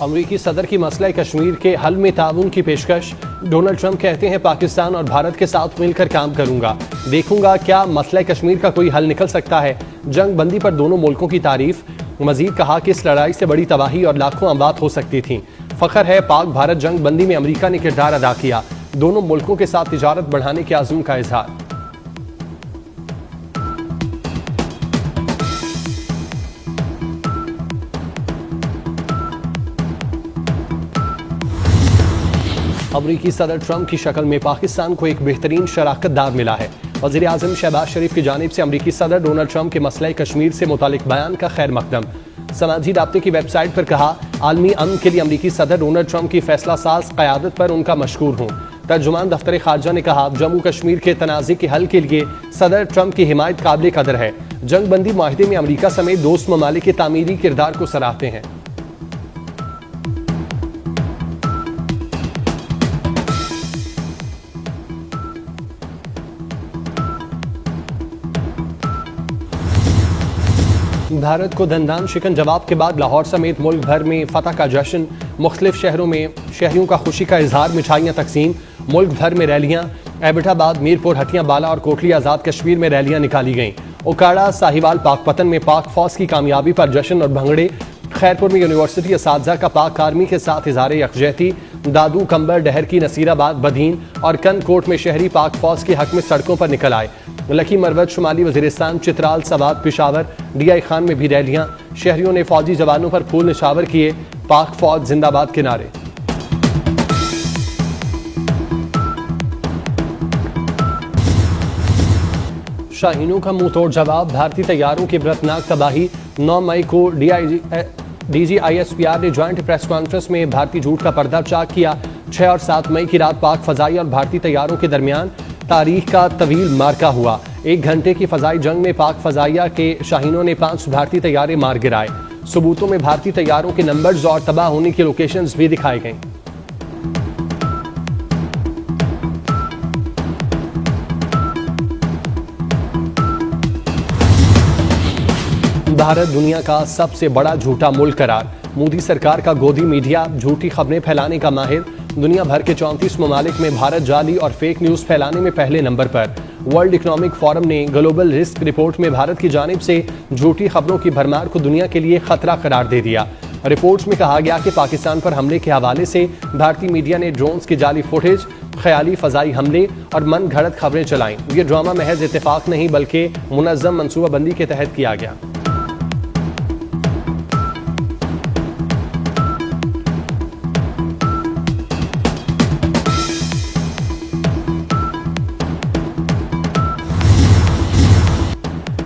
अमरीकी सदर की मसला कश्मीर के हल में ताउन की पेशकश। डोनाल्ड ट्रंप कहते हैं पाकिस्तान और भारत के साथ मिलकर काम करूंगा, देखूंगा क्या मसला कश्मीर का कोई हल निकल सकता है। जंग बंदी पर दोनों मुल्कों की तारीफ। मजीद कहा कि इस लड़ाई से बड़ी तबाही और लाखों अमवात हो सकती थी। फख्र है पाक भारत जंग बंदी में अमरीका ने किरदार अदा किया। दोनों मुल्कों के साथ तिजारत बढ़ाने के आज़म का इजहार। अमरीकी सदर ट्रंप की शक्ल में पाकिस्तान को एक बेहतरीन शराकतदार मिला है। वज़ीर आज़म शहबाज शरीफ की जानिब से अमरीकी सदर डोनाल्ड ट्रंप के मसला कश्मीर से मुतालिक बयान का खैर मकदम। समाजी राब्ते की वेबसाइट पर कहा, आलमी अमन के लिए अमरीकी सदर डोनाल्ड ट्रंप की फैसला साज क़यादत पर उनका मशकूर हूँ। तर्जुमान दफ्तर खारजा ने कहा, जम्मू कश्मीर के तनाज़े के हल के लिए सदर ट्रंप की हिमायत काबिल कदर है। जंग बंदी माहिदे में अमरीका समेत दोस्त ममालिक के तामीरी किरदार को सराहते हैं। भारत को दंदान शिकन जवाब के बाद लाहौर समेत मुल्क भर में फतह का जश्न। मुख्तलिफ शहरों में शहरियों का खुशी का इजहार, मिठाइयाँ तकसीम। मुल्क भर में रैलियाँ। एबटाबाद, मीरपुर, हटियाँ बाला और कोटली आज़ाद कश्मीर में रैलियाँ निकाली गईं। उकाड़ा, साहिवाल, पाकपतन में पाक फौज की कामयाबी पर जश्न और भंगड़े। खैरपुर में यूनिवर्सिटी असातिज़ा का पाक आर्मी के साथ इज़हार यकजहती। दादू, कंबर, डहर की, नसीराबाद, बदीन और कनकोट में शहरी पाक फौज के हक में सड़कों पर निकल आए। लकी, मरवत, शुमाली वज़ीरिस्तान, चित्राल, सवात, पिशावर, डीआई खान में भी रैलियां। शहरियों ने फौजी जवानों पर फूल निशावर किए। पाक फौज जिंदाबाद के नारे। शाहीनों का मुंह तोड़ जवाब। भारतीय तैयारों की बरतनाक तबाही। 9 मई को DGISPR ने ज्वाइंट प्रेस कॉन्फ्रेंस में भारतीय झूठ का पर्दा चाक किया। 6 और 7 मई की रात पाक फजाई और भारतीय तैयारों के दरमियान तारीख का तवील मार्का हुआ। 1 घंटे की फजाई जंग में पाक फजाइया के शाहीनों ने 5 भारतीय तैयारे मार गिराए। सबूतों में भारतीय तैयारों के नंबर्स और तबाह होने की लोकेशंस भी दिखाई गईं। भारत दुनिया का सबसे बड़ा झूठा मुल्क करार। मोदी सरकार का गोदी मीडिया झूठी खबरें फैलाने का माहिर। दुनिया भर के 34 ममालिक में भारत जाली और फेक न्यूज़ फैलाने में पहले नंबर पर। वर्ल्ड इकोनॉमिक फोरम ने ग्लोबल रिस्क रिपोर्ट में भारत की जानिब से झूठी खबरों की भरमार को दुनिया के लिए खतरा करार दे दिया। रिपोर्ट्स में कहा गया कि पाकिस्तान पर हमले के हवाले से भारतीय मीडिया ने ड्रोन्स की जाली फुटेज, ख्याली फजाई हमले और मन घड़त खबरें चलाईं। ये ड्रामा महज इत्तेफाक नहीं बल्कि मुनज़्ज़म मनसूबाबंदी के तहत किया गया।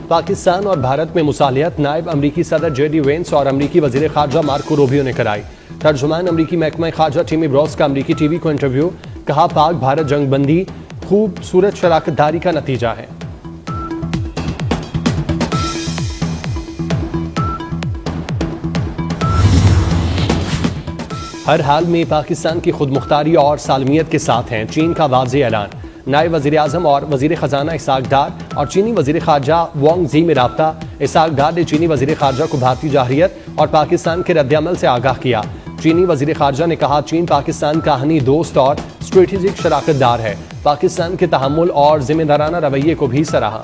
पाकिस्तान और भारत में मुसालिहत नायब अमरीकी सदर JD वेंस और अमरीकी वजीर खारजा मार्को रूबियो ने कराई। तर्जुमान अमरीकी महकमा खारजा टिमी ब्रॉस का अमरीकी TV को इंटरव्यू। कहा, पाक भारत जंग बंदी खूबसूरत शराकतदारी का नतीजा है। हर हाल में पाकिस्तान की खुद मुख्तारी और सालमियत के साथ हैं। चीन का वाज़ेह ऐलान। नायब वज़ीर आज़म और वज़ीर ख़जाना इसहाक डार और चीनी वज़ीर ख़ारजा वांग ज़ी में राब्ता। इसहाक डार ने चीनी वज़ीर ख़ारजा को भारतीय जाहिरियत और पाकिस्तान के रद्द-ए-अमल से आगाह किया। चीनी वज़ीर ख़ारजा ने कहा, चीन पाकिस्तान का हनी दोस्त और स्ट्रेटेजिक शराकतदार है। पाकिस्तान के तहम्मुल और जिम्मेदाराना रवैये को भी सराहा।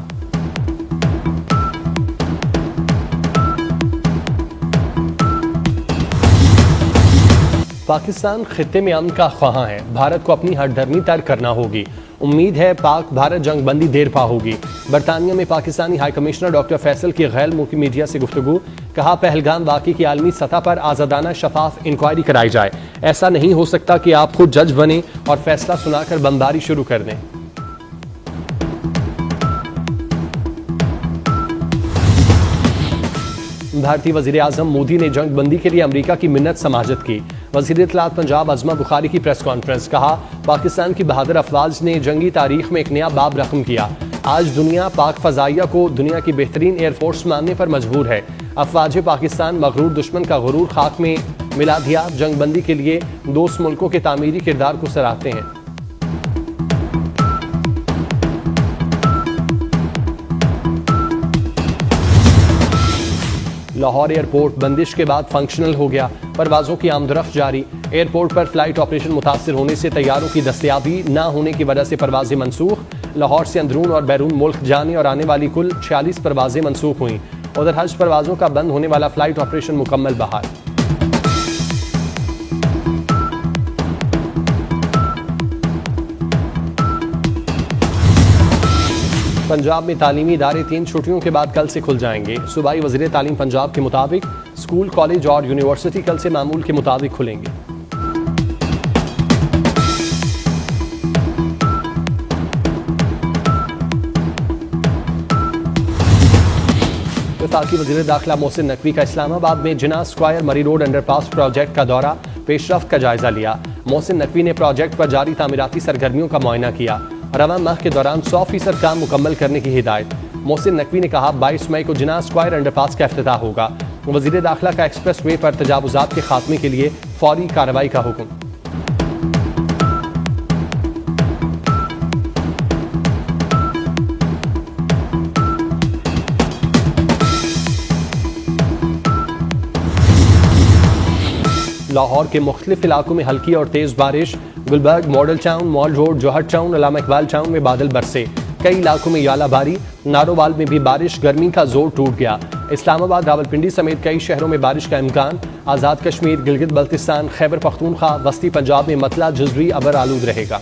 पाकिस्तान खित्ते में अमन का ख्वाहां है। भारत को अपनी हरदर्मी तर्क करना होगी। उम्मीद है पाक भारत जंग बंदी देर पा होगी। बरतानिया में Pakistani high commissioner doctor Faisal की गैर मुल्की मीडिया से गुफ्तगू। कहा, पहलगाम वाक़े की आलमी सतह पर आज़ादाना शफाफ इंक्वायरी कराई जाए। ऐसा नहीं हो सकता कि आप खुद जज बने और फैसला सुनाकर बमबारी शुरू कर दें। भारतीय वज़ीर आज़म मोदी ने जंग बंदी के लिए अमरीका की मिन्नत समाजत की। वज़ीर इत्तलात पंजाब अज़मा बुखारी की प्रेस कॉन्फ्रेंस। कहा, पाकिस्तान की बहादुर अफवाज ने जंगी तारीख में एक नया बाब रकम किया। आज दुनिया पाक फ़ज़ाइया को दुनिया की बेहतरीन एयरफोर्स मानने पर मजबूर है। अफवाज पाकिस्तान मगरूर दुश्मन का गुरूर खाक में मिला दिया। जंग बंदी के लिए दोस्त मुल्कों के तामीरी किरदार को सराहते हैं। लाहौर एयरपोर्ट बंदिश के बाद फंक्शनल हो गया, परवाजों की आमदरफ्त जारी। एयरपोर्ट पर फ्लाइट ऑपरेशन मुतासर होने से तैयारों की दस्तयाबी न होने की वजह से परवाजें मनसूख। लाहौर से अंदरून और बैरून मुल्क जाने और आने वाली कुल 46 परवाजें मनसूख हुई। उधर हज परवाजों का बंद होने वाला फ्लाइट ऑपरेशन मुकम्मल बहाल। पंजाब में तालीमी इदारे 3 छुट्टियों के बाद कल से खुल जाएंगे। सूबाई वज़ीर तालीम पंजाब के मुताबिक स्कूल, कॉलेज और यूनिवर्सिटी कल से मामूल के मुताबिक खुलेंगे। वफाकी वज़ीर दाखिला मोहसिन नकवी का इस्लामाबाद में जिन्ना स्क्वायर मरी रोड अंडरपास प्रोजेक्ट का दौरा, पेशरफ्त का जायजा लिया। मोहसिन नकवी ने प्रोजेक्ट पर जारी तामीराती सरगर्मियों का मुआयना किया। रवां माह के दौरान 100% काम मुकम्मल करने की हिदायत। मोहसिन नकवी ने कहा 22 मई को जिन्ना स्क्वायर अंडरपास का इफ्तिताह होगा। वज़ीर दाखिला का एक्सप्रेस वे पर तजावुज़ात के खात्मे के लिए फौरी कार्रवाई का हुक्म। लाहौर के मुख्तलिफ इलाकों में हल्की और तेज बारिश। Gulberg, Model Town, Mall Road, Johar Town, Allama Iqbal Town में बादल बरसे। कई इलाकों में यालाबारी। नारोवाल में भी बारिश, गर्मी का जोर टूट गया। इस्लामाबाद, रावलपिंडी समेत कई शहरों में बारिश का इम्कान। आज़ाद कश्मीर, गिलगित बल्तिस्तान, खैबर पख्तूनख्वा, वस्ती पंजाब में मतला जुज़वी अबर आलूद रहेगा।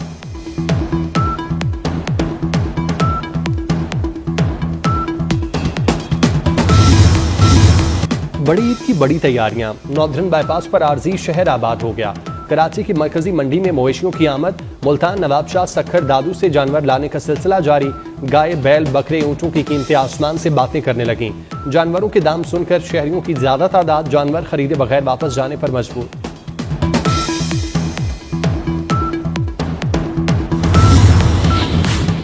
बड़ी ईद की बड़ी तैयारियां। नॉर्दर्न बाईपास पर आरजी शहर आबाद हो गया। कराची की मरकजी मंडी में मवेशियों की आमद। मुल्तान, नवाबशाह, सक्खर, दादू से जानवर लाने का सिलसिला जारी। गाय, बैल, बकरे, ऊँटों की कीमतें आसमान से बातें करने लगीं। जानवरों के दाम सुनकर शहरियों की ज्यादा तादाद जानवर खरीदे बगैर वापस जाने पर मजबूर।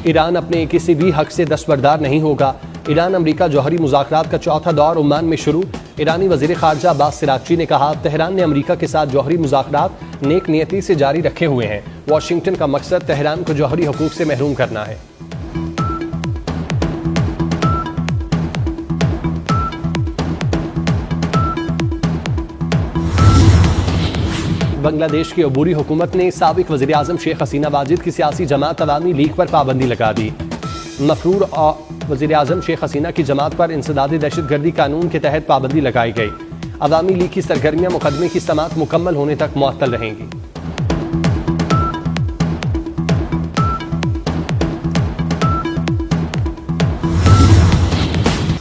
ईरान अपने किसी भी हक से दस्तबरदार नहीं होगा। ईरान अमरीका जौहरी मुज़ाकरात का चौथा दौर ओमान में शुरू। ईरानी वज़ीर ख़ारजा अब्बास सिरागची ने कहा तेहरान ने अमरीका के साथ जौहरी मुज़ाकरात नेक नियति से जारी रखे हुए हैं। वाशिंगटन का मकसद तेहरान को जौहरी हुकूक से महरूम करना है। बांग्लादेश की अबूरी हुकूमत ने साबिक वज़ीर आज़म शेख हसीना वाजिद की सियासी जमात अवामी लीग पर पाबंदी लगा दी। मफरूर और वज़ीर आज़म शेख हसीना की जमात पर इंसदादी दहशतगर्दी कानून के तहत पाबंदी लगाई गई। अवामी लीग की सरगर्मियां मुकदमे की समाअत मुकम्मल होने तक मुअत्तल रहेंगी।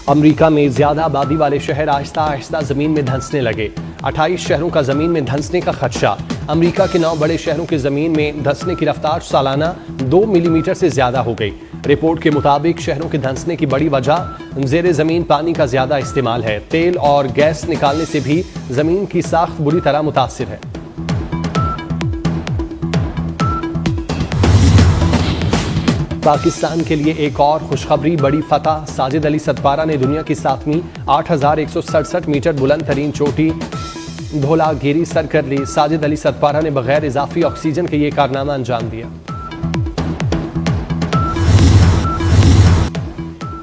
अमरीका में ज्यादा आबादी वाले शहर आहिस्ता आहिस्ता जमीन में धंसने लगे। 28 शहरों का जमीन में धंसने का खदशा। अमरीका के 9 बड़े शहरों की जमीन में धंसने की रफ्तार सालाना 2 मिलीमीटर से ज्यादा हो गई। रिपोर्ट के मुताबिक शहरों के धंसने की बड़ी वजह जेर जमीन पानी का ज्यादा इस्तेमाल है। तेल और गैस निकालने से भी जमीन की साख्त बुरी तरह मुतासिर है। पाकिस्तान के लिए एक और खुशखबरी, बड़ी फतह। साजिद अली सतपारा ने दुनिया की 7वीं 8167 मीटर बुलंद तरीन चोटी धौलागिरी सर कर ली। साजिद अली सतपारा ने बगैर इजाफी ऑक्सीजन के ये कारनामा अंजाम दिया।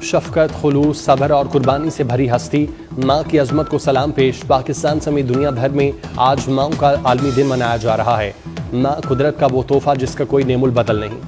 शफकत, खुलूस, सब्र और कुर्बानी से भरी हस्ती। माँ की अजमत को सलाम पेश। पाकिस्तान समेत दुनिया भर में आज माँ का आलमी दिन मनाया जा रहा है। माँ कुदरत का वो तोहफा जिसका कोई नेमुल बदल नहीं।